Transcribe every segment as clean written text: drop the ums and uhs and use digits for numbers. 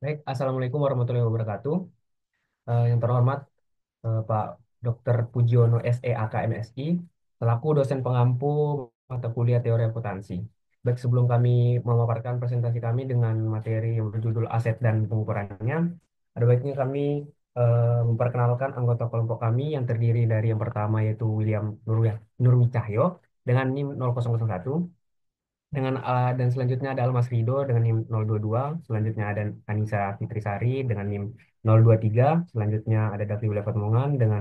Baik, Assalamualaikum warahmatullahi wabarakatuh. Yang terhormat Pak Dr. Pujiono SEAK MSI, selaku dosen pengampu mata kuliah teori akuntansi. Baik, sebelum kami memaparkan presentasi kami dengan materi yang berjudul aset dan pengukurannya, ada baiknya kami memperkenalkan anggota kelompok kami yang terdiri dari yang pertama yaitu William Nurwi Cahyo dengan NIM 0001. Dan selanjutnya ada Almas Rido dengan NIM 022, selanjutnya ada Anissa Fitrisari dengan NIM 023, selanjutnya ada Davi William Fatmongan dengan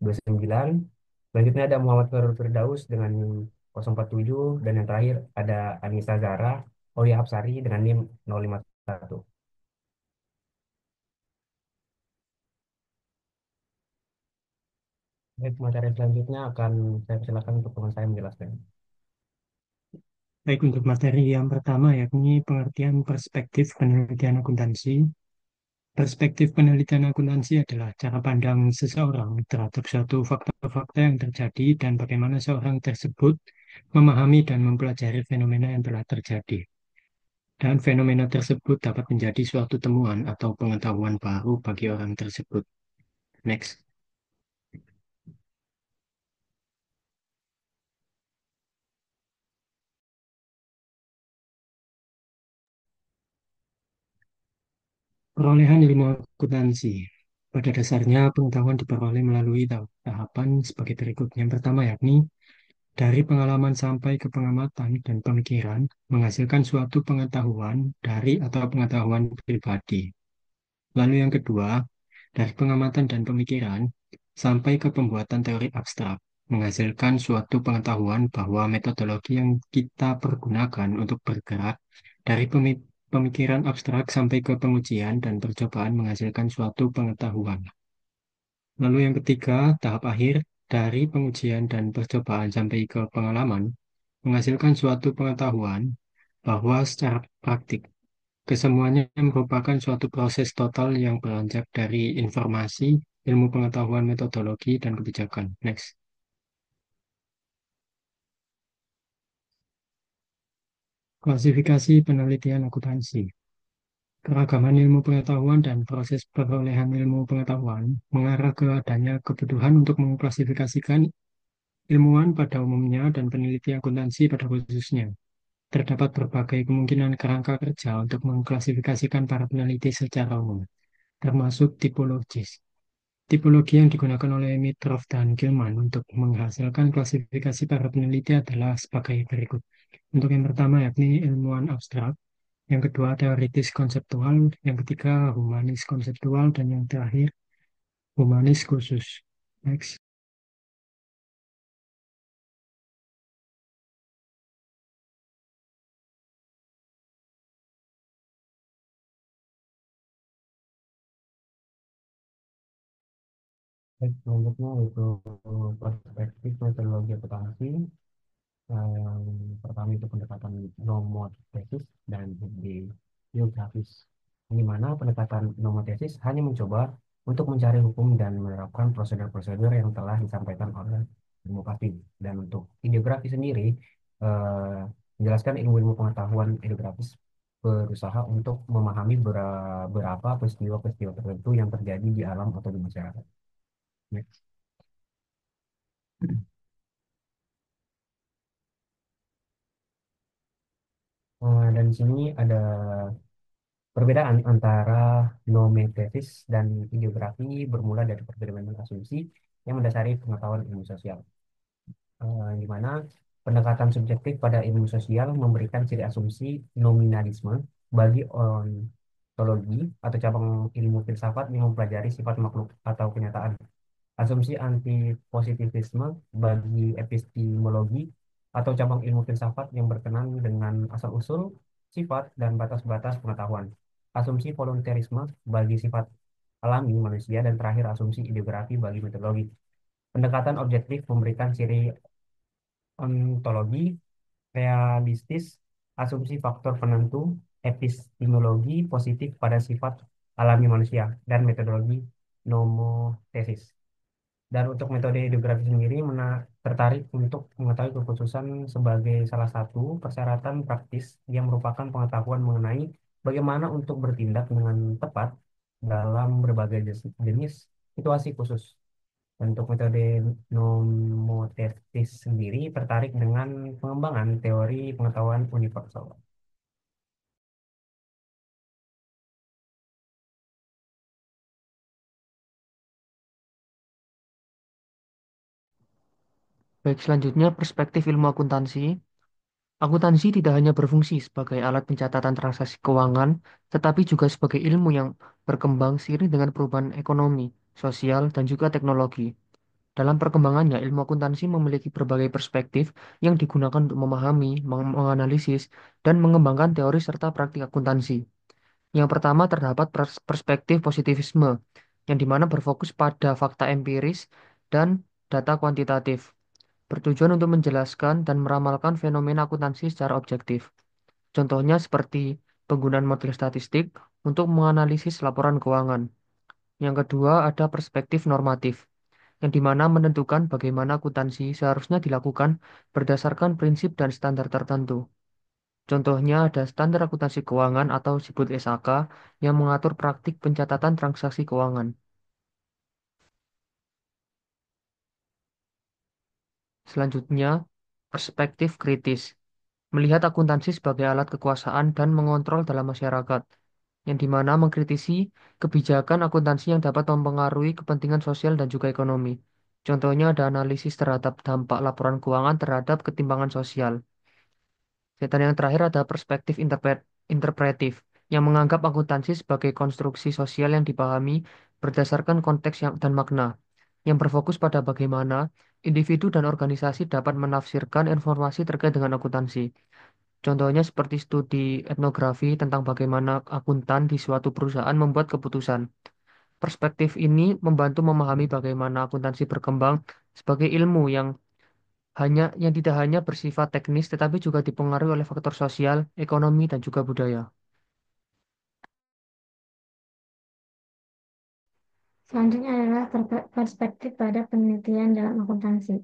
029, selanjutnya ada Muhammad Farul Firdaus dengan NIM 047, dan yang terakhir ada Anissa Zara Aulia Hapsari dengan NIM 051. Baik, materi selanjutnya akan saya persilakan untuk teman saya menjelaskan. Baik, untuk materi yang pertama yakni pengertian perspektif penelitian akuntansi. Perspektif penelitian akuntansi adalah cara pandang seseorang terhadap suatu fakta-fakta yang terjadi dan bagaimana seorang tersebut memahami dan mempelajari fenomena yang telah terjadi. Dan fenomena tersebut dapat menjadi suatu temuan atau pengetahuan baru bagi orang tersebut. Next. Perolehan ilmu akuntansi. Pada dasarnya, pengetahuan diperoleh melalui tahapan sebagai berikut. Yang pertama yakni dari pengalaman sampai ke pengamatan dan pemikiran, menghasilkan suatu pengetahuan dari atau pengetahuan pribadi. Lalu yang kedua, dari pengamatan dan pemikiran sampai ke pembuatan teori abstrak, menghasilkan suatu pengetahuan bahwa metodologi yang kita pergunakan untuk bergerak dari pemikiran abstrak sampai ke pengujian dan percobaan menghasilkan suatu pengetahuan. Lalu yang ketiga, tahap akhir dari pengujian dan percobaan sampai ke pengalaman, menghasilkan suatu pengetahuan bahwa secara praktik, kesemuanya merupakan suatu proses total yang beranjak dari informasi, ilmu pengetahuan, metodologi, dan kebijakan. Next. Klasifikasi penelitian akuntansi. Keragaman ilmu pengetahuan dan proses perolehan ilmu pengetahuan mengarah ke adanya kebutuhan untuk mengklasifikasikan ilmuwan pada umumnya dan peneliti akuntansi pada khususnya. Terdapat berbagai kemungkinan kerangka kerja untuk mengklasifikasikan para peneliti secara umum, termasuk tipologis. Tipologi yang digunakan oleh Mitrov dan Gilman untuk menghasilkan klasifikasi para peneliti adalah sebagai berikut. Untuk yang pertama yakni ilmuwan abstrak, yang kedua teoritis konseptual, yang ketiga humanis konseptual, dan yang terakhir humanis khusus. Next. Baik, selanjutnya itu perspektif metodologi akuntansi. Yang pertama itu pendekatan nomotesis dan geografis, di mana pendekatan nomotesis hanya mencoba untuk mencari hukum dan menerapkan prosedur-prosedur yang telah disampaikan oleh ilmu pasti. Dan untuk ideografi sendiri, eh, menjelaskan ilmu-ilmu pengetahuan ideografis berusaha untuk memahami beberapa peristiwa-peristiwa tertentu yang terjadi di alam atau di masyarakat. Next. Dan di sini ada perbedaan antara nomenklasis dan ideografi bermula dari perbedaan asumsi yang mendasari pengetahuan ilmu sosial, di mana pendekatan subjektif pada ilmu sosial memberikan ciri asumsi nominalisme bagi ontologi atau cabang ilmu filsafat yang mempelajari sifat makhluk atau kenyataan. Asumsi antipositivisme bagi epistemologi atau cabang ilmu filsafat yang berkenan dengan asal-usul, sifat, dan batas-batas pengetahuan. Asumsi volunterisme bagi sifat alami manusia, dan terakhir asumsi ideografi bagi metodologi. Pendekatan objektif memberikan ciri ontologi, realistis, asumsi faktor penentu, epistemologi positif pada sifat alami manusia, dan metodologi nomotesis. Dan untuk metode ideografi sendiri tertarik untuk mengetahui kekhususan sebagai salah satu persyaratan praktis yang merupakan pengetahuan mengenai bagaimana untuk bertindak dengan tepat dalam berbagai jenis situasi khusus. Untuk metode nomotesis sendiri tertarik dengan pengembangan teori pengetahuan universal. Baik, selanjutnya perspektif ilmu akuntansi. Akuntansi tidak hanya berfungsi sebagai alat pencatatan transaksi keuangan, tetapi juga sebagai ilmu yang berkembang seiring dengan perubahan ekonomi, sosial, dan juga teknologi. Dalam perkembangannya, ilmu akuntansi memiliki berbagai perspektif yang digunakan untuk memahami, menganalisis, dan mengembangkan teori serta praktik akuntansi. Yang pertama terdapat perspektif positivisme, yang dimana berfokus pada fakta empiris dan data kuantitatif, bertujuan untuk menjelaskan dan meramalkan fenomena akuntansi secara objektif. Contohnya seperti penggunaan model statistik untuk menganalisis laporan keuangan. Yang kedua ada perspektif normatif, yang dimana menentukan bagaimana akuntansi seharusnya dilakukan berdasarkan prinsip dan standar tertentu. Contohnya ada standar akuntansi keuangan atau disebut SAK yang mengatur praktik pencatatan transaksi keuangan. Selanjutnya, perspektif kritis. Melihat akuntansi sebagai alat kekuasaan dan mengontrol dalam masyarakat, yang dimana mengkritisi kebijakan akuntansi yang dapat mempengaruhi kepentingan sosial dan juga ekonomi. Contohnya ada analisis terhadap dampak laporan keuangan terhadap ketimpangan sosial. Dan yang terakhir ada perspektif interpretif, yang menganggap akuntansi sebagai konstruksi sosial yang dipahami berdasarkan konteks dan makna, yang berfokus pada bagaimana individu dan organisasi dapat menafsirkan informasi terkait dengan akuntansi. Contohnya seperti studi etnografi tentang bagaimana akuntan di suatu perusahaan membuat keputusan. Perspektif ini membantu memahami bagaimana akuntansi berkembang sebagai ilmu yang tidak hanya bersifat teknis tetapi juga dipengaruhi oleh faktor sosial, ekonomi, dan juga budaya. Selanjutnya adalah perspektif pada penelitian dalam akuntansi.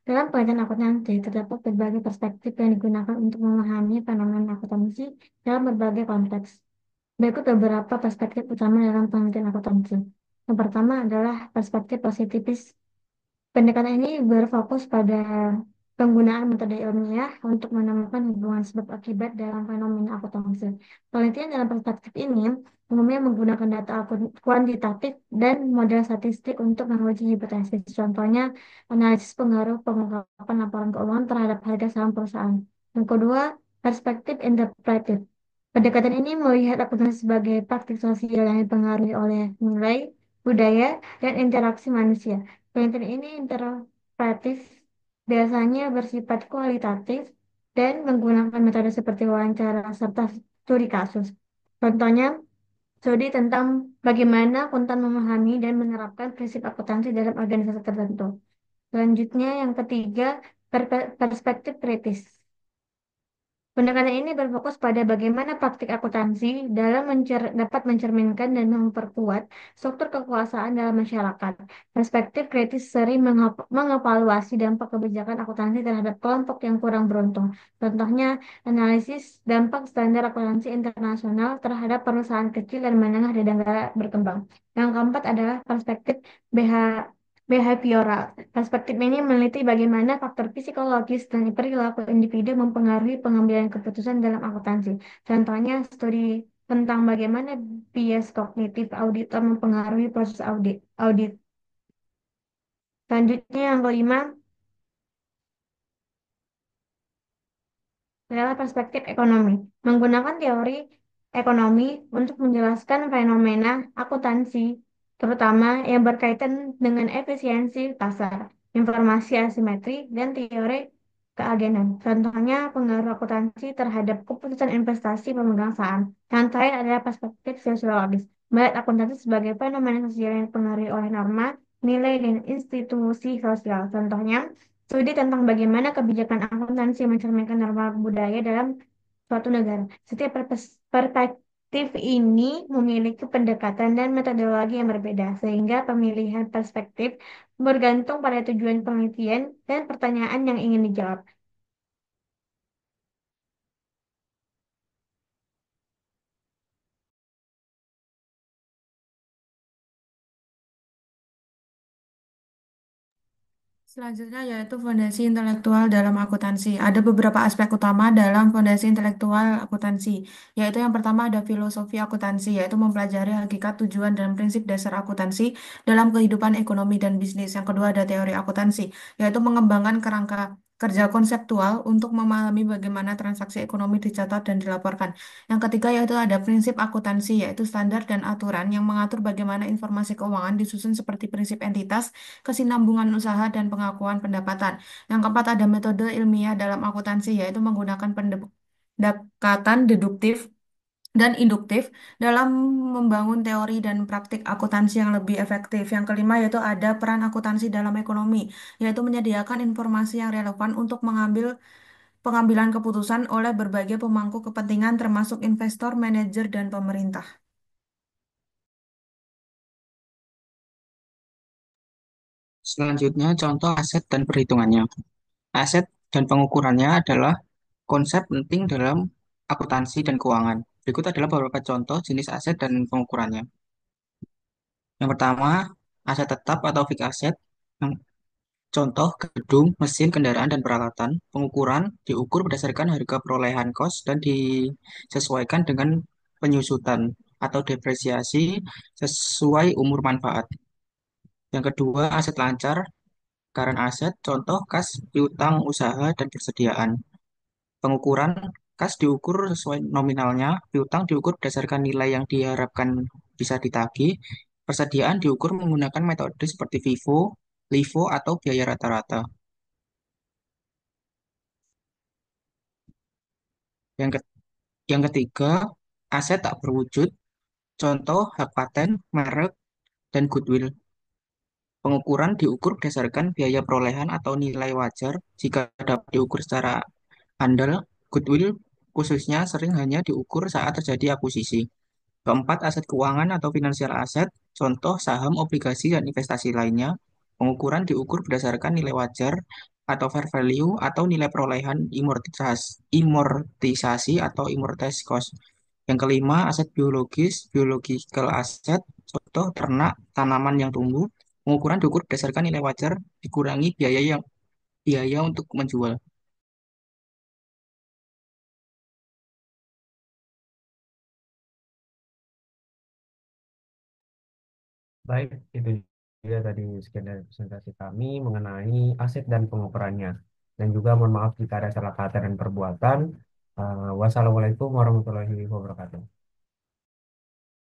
Dalam penelitian akuntansi, terdapat berbagai perspektif yang digunakan untuk memahami fenomena akuntansi dalam berbagai konteks. Berikut beberapa perspektif utama dalam penelitian akuntansi. Yang pertama adalah perspektif positifis. Pendekatan ini berfokus pada penggunaan metode ilmiah untuk menemukan hubungan sebab akibat dalam fenomena akuntansi. Penelitian dalam perspektif ini umumnya menggunakan data kuantitatif dan model statistik untuk menguji hipotesis. Contohnya, analisis pengaruh pengungkapan laporan keuangan terhadap harga saham perusahaan. Yang kedua, perspektif interpretif. Pendekatan ini melihat akuntansi sebagai praktik sosial yang dipengaruhi oleh nilai, budaya, dan interaksi manusia. Penelitian ini interpretif biasanya bersifat kualitatif dan menggunakan metode seperti wawancara serta studi kasus. Contohnya, studi tentang bagaimana akuntan memahami dan menerapkan prinsip akuntansi dalam organisasi tertentu. Selanjutnya, yang ketiga, perspektif kritis. Pendekatan ini berfokus pada bagaimana praktik akuntansi dalam dapat mencerminkan dan memperkuat struktur kekuasaan dalam masyarakat. Perspektif kritis sering mengevaluasi dampak kebijakan akuntansi terhadap kelompok yang kurang beruntung. Contohnya, analisis dampak standar akuntansi internasional terhadap perusahaan kecil dan menengah di negara berkembang. Yang keempat adalah perspektif BH behavioral. Perspektif ini meneliti bagaimana faktor psikologis dan perilaku individu mempengaruhi pengambilan keputusan dalam akuntansi. Contohnya, studi tentang bagaimana bias kognitif auditor mempengaruhi proses audit. Selanjutnya, yang kelima adalah perspektif ekonomi. Menggunakan teori ekonomi untuk menjelaskan fenomena akuntansi, terutama yang berkaitan dengan efisiensi pasar, informasi asimetri, dan teori keagenan. Contohnya, pengaruh akuntansi terhadap keputusan investasi pemegang saham. Yang terakhir adalah perspektif sosiologis. Melihat akuntansi sebagai fenomena sosial yang dipengaruhi oleh norma, nilai, dan institusi sosial. Contohnya, studi tentang bagaimana kebijakan akuntansi mencerminkan norma budaya dalam suatu negara. Setiap perspektif ini memiliki pendekatan dan metodologi yang berbeda, sehingga pemilihan perspektif bergantung pada tujuan penelitian dan pertanyaan yang ingin dijawab. Selanjutnya yaitu fondasi intelektual dalam akuntansi. Ada beberapa aspek utama dalam fondasi intelektual akuntansi, yaitu yang pertama ada filosofi akuntansi, yaitu mempelajari hakikat, tujuan, dan prinsip dasar akuntansi dalam kehidupan ekonomi dan bisnis. Yang kedua ada teori akuntansi, yaitu mengembangkan kerangka kerja konseptual untuk memahami bagaimana transaksi ekonomi dicatat dan dilaporkan. Yang ketiga yaitu ada prinsip akuntansi, yaitu standar dan aturan yang mengatur bagaimana informasi keuangan disusun seperti prinsip entitas, kesinambungan usaha, dan pengakuan pendapatan. Yang keempat ada metode ilmiah dalam akuntansi, yaitu menggunakan pendekatan deduktif dan induktif dalam membangun teori dan praktik akuntansi yang lebih efektif. Yang kelima yaitu ada peran akuntansi dalam ekonomi, yaitu menyediakan informasi yang relevan untuk pengambilan keputusan oleh berbagai pemangku kepentingan termasuk investor, manajer, dan pemerintah. Selanjutnya, contoh aset dan perhitungannya. Aset dan pengukurannya adalah konsep penting dalam akuntansi dan keuangan. Berikut adalah beberapa contoh jenis aset dan pengukurannya. Yang pertama, aset tetap atau fixed asset. Yang contoh gedung, mesin, kendaraan, dan peralatan. Pengukuran diukur berdasarkan harga perolehan kos dan disesuaikan dengan penyusutan atau depresiasi sesuai umur manfaat. Yang kedua, aset lancar, current asset, contoh kas, piutang, usaha, dan persediaan. Pengukuran kas diukur sesuai nominalnya, piutang diukur berdasarkan nilai yang diharapkan bisa ditagih, persediaan diukur menggunakan metode seperti FIFO, LIFO, atau biaya rata-rata. Yang, ke- yang ketiga, aset tak berwujud, contoh hak paten, merek, dan goodwill. Pengukuran diukur berdasarkan biaya perolehan atau nilai wajar. Jika dapat diukur secara andal, goodwill khususnya sering hanya diukur saat terjadi akuisisi. Keempat, aset keuangan atau financial asset, contoh saham, obligasi, dan investasi lainnya. Pengukuran diukur berdasarkan nilai wajar atau fair value atau nilai perolehan imortisasi atau amortized cost. Yang kelima, aset biologis, biological asset, contoh ternak, tanaman yang tumbuh. Pengukuran diukur berdasarkan nilai wajar dikurangi biaya untuk menjual. Baik, itu dia tadi sekian dari presentasi kami mengenai aset dan pengukurannya. Dan juga mohon maaf jika ada salah kata dan perbuatan. Wassalamualaikum warahmatullahi wabarakatuh.